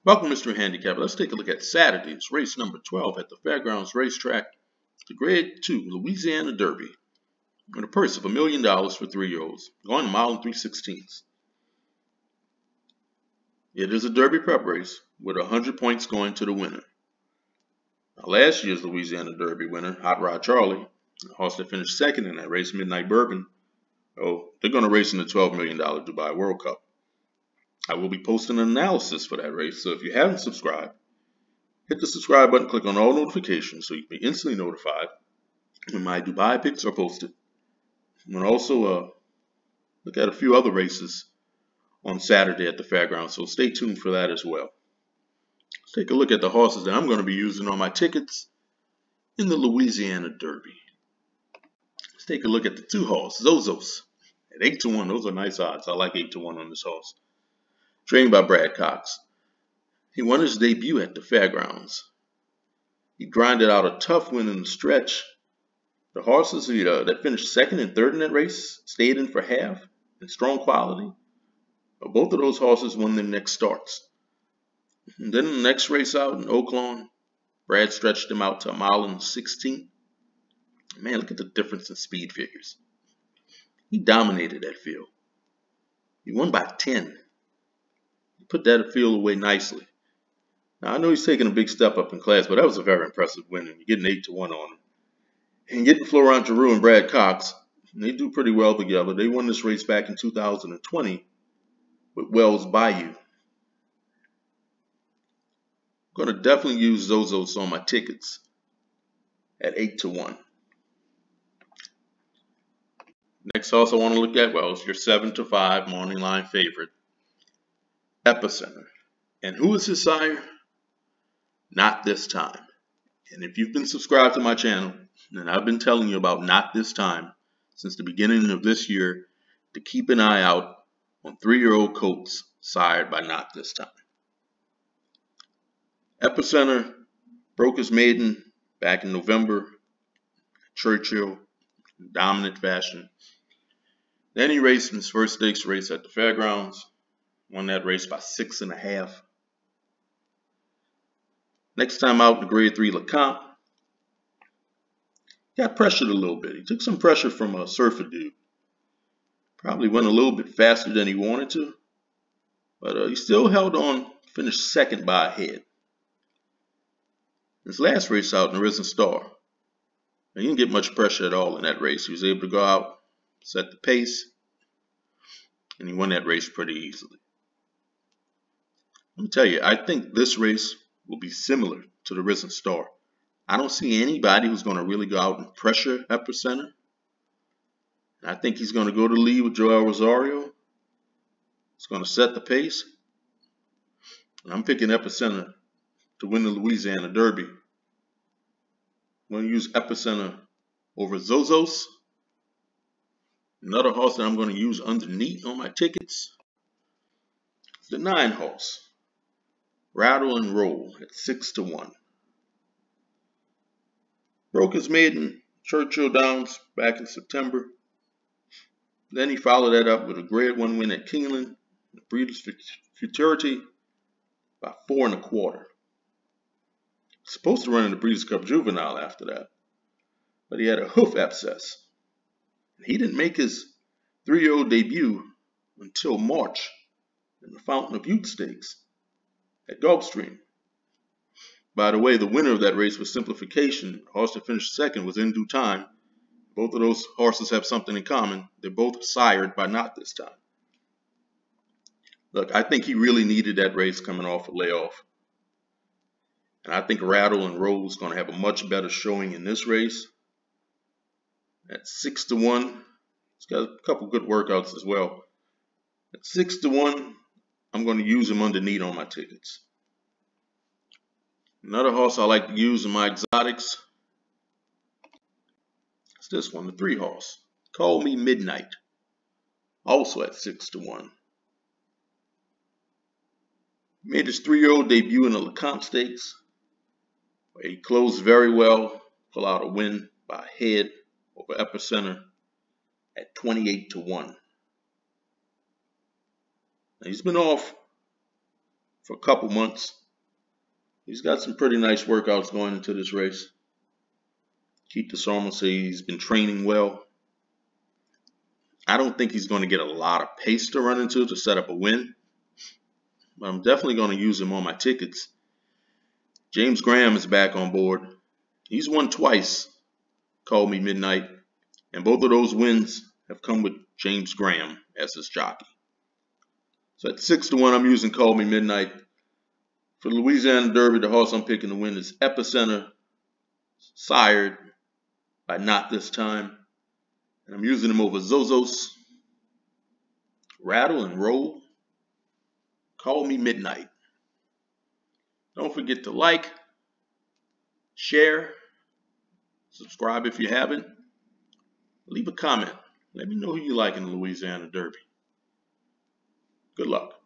Welcome, Mr. Handicap. Let's take a look at Saturday's race number 12 at the Fairgrounds Racetrack, the Grade 2 Louisiana Derby, with a purse of $1 million for 3-year-olds, going a mile and 3/16. It is a Derby prep race with 100 points going to the winner. Now, last year's Louisiana Derby winner, Hot Rod Charlie, the horse that finished second in that race, Midnight Bourbon, they're going to race in the $12 million Dubai World Cup. I will be posting an analysis for that race, so if you haven't subscribed, hit the subscribe button, click on all notifications so you can be instantly notified when my Dubai picks are posted. I'm going to also look at a few other races on Saturday at the fairgrounds, so stay tuned for that as well. Let's take a look at the horses that I'm going to be using on my tickets in the Louisiana Derby. Let's take a look at the two horses, Hallzozos, at 8-1. Those are nice odds. I like 8-1 on this horse. Trained by Brad Cox. He won his debut at the fairgrounds. He grinded out a tough win in the stretch. The horses that finished second and third in that race stayed in for half in strong quality. But both of those horses won their next starts. And then in the next race out in Oaklawn, Brad stretched him out to 1 mile and 16. Man, look at the difference in speed figures. He dominated that field. He won by 10. Put that field away nicely. Now, I know he's taking a big step up in class, but that was a very impressive win. And you're getting 8-1 on him. And getting Florent Giroux and Brad Cox, they do pretty well together. They won this race back in 2020 with Wells Bayou. I'm going to definitely use Hallzozos on my tickets at 8-1. Next horse I want to look at, well, it's your 7-5 morning line favorite, Epicenter. And who is his sire? Not This Time. And if you've been subscribed to my channel, then I've been telling you about Not This Time since the beginning of this year to keep an eye out on 3-year-old colts sired by Not This Time. Epicenter broke his maiden back in November, Churchill, in dominant fashion. Then he raced in his first stakes race at the fairgrounds. Won that race by 6.5. Next time out in the Grade 3 LeCompte, got pressured a little bit. He took some pressure from a surfer dude. Probably went a little bit faster than he wanted to, but he still held on, finished second by a head. His last race out in the Risen Star, he didn't get much pressure at all in that race. He was able to go out, set the pace, and he won that race pretty easily. Let me tell you, I think this race will be similar to the Risen Star. I don't see anybody who's going to really go out and pressure Epicenter. I think he's going to go to the lead with Joel Rosario. He's going to set the pace. And I'm picking Epicenter to win the Louisiana Derby. I'm going to use Epicenter over Hallzozos. Another horse that I'm going to use underneath on my tickets is the 9 horse. Rattle and Roll at 6-1. Broke his maiden Churchill Downs back in September. Then he followed that up with a Grade 1 win at Keeneland, the Breeders' Futurity by 4 1/4. Supposed to run in the Breeders' Cup Juvenile after that, but he had a hoof abscess. He didn't make his 3-year-old debut until March in the Fountain of Youth Stakes at Gulfstream. By the way, the winner of that race was Simplification. The horse that finished second was In Due Time. Both of those horses have something in common. They're both sired by Not This Time. Look, I think he really needed that race coming off a layoff. And I think Rattle and Roll is going to have a much better showing in this race. At 6-1, he's got a couple good workouts as well. At 6-1, I'm going to use him underneath on my tickets. Another horse I like to use in my exotics is this one, the 3 horse. Call Me Midnight, also at 6-1. Made his 3-year-old debut in the LeCompte Stakes, where he closed very well, pull out a win by a head over Epicenter at 28-1. Now, he's been off for a couple months. He's got some pretty nice workouts going into this race. Keith DeSormo says he's been training well. I don't think he's going to get a lot of pace to run into to set up a win, but I'm definitely going to use him on my tickets. James Graham is back on board. He's won twice, Call Me Midnight, and both of those wins have come with James Graham as his jockey. So at 6-1, I'm using Call Me Midnight. For the Louisiana Derby, the horse I'm picking to win is Epicenter, sired by Not This Time. And I'm using him over Hallzozos, Rattle and Roll, Call Me Midnight. Don't forget to like, share, subscribe if you haven't. Leave a comment. Let me know who you like in the Louisiana Derby. Good luck.